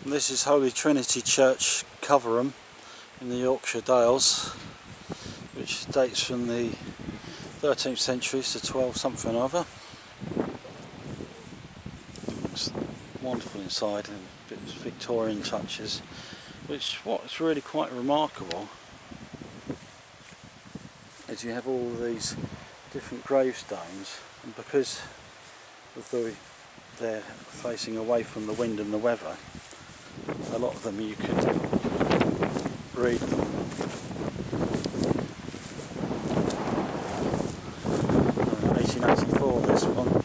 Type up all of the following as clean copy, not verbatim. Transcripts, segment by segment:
This is Holy Trinity Church, Coverham, in the Yorkshire Dales, which dates from the 13th century to 12 something or other. It's wonderful inside, and a bit of Victorian touches, which what's really quite remarkable is you have all these different gravestones, and because of they're facing away from the wind and the weather, a lot of them you can read them. 1884 this one.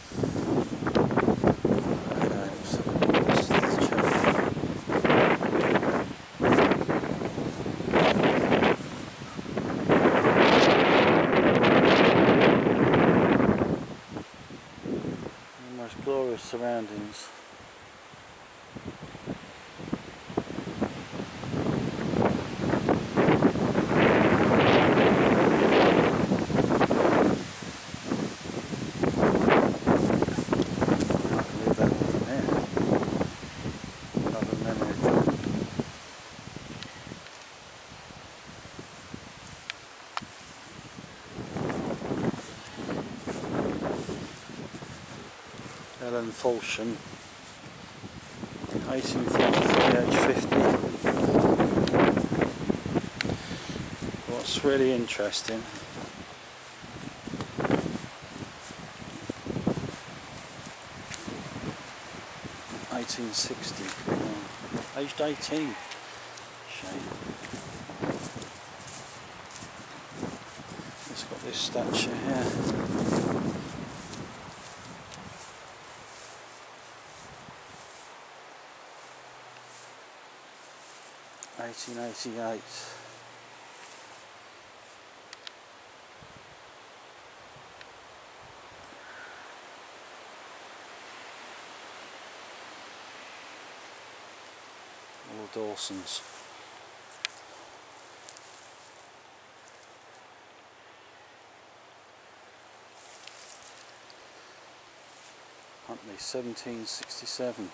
Most glorious surroundings. Ellen Falsham, 1843, age 50. What's really interesting, (1860), aged 18. Shame. It's got this statue here. 1888. All the Dawsons. Huntley, 1767.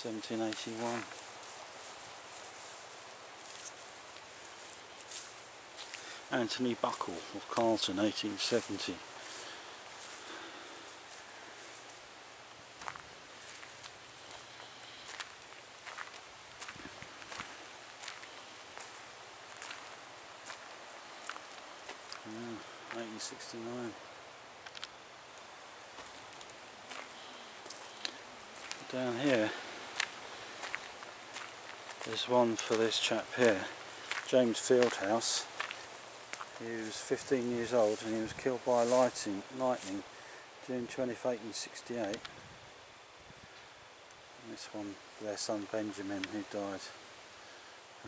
1781. Anthony Buckle of Carlton, 1870. Yeah, 1869. Down here, there's one for this chap here, James Fieldhouse. He was 15 years old and he was killed by lightning June 28, 1868. And this one for their son Benjamin, who died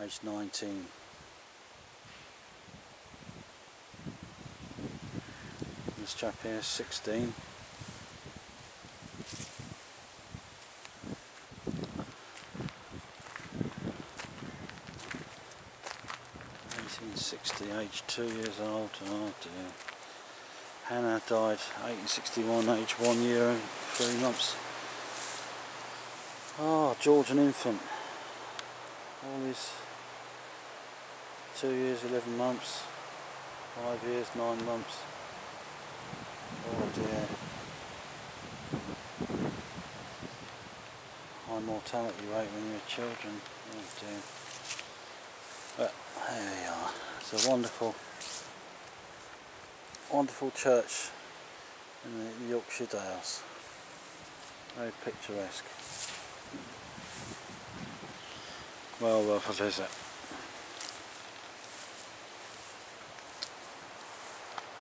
aged 19. This chap here is 16. 1860, aged 2 years old. Oh dear. Hannah died 1861, aged 1 year and 3 months. Oh, George, an infant. All these 2 years, 11 months, 5 years, 9 months. Oh dear. High mortality rate when you're children. Oh dear. But there we are. It's a wonderful church in the Yorkshire Dales. Very picturesque. Well worth a visit.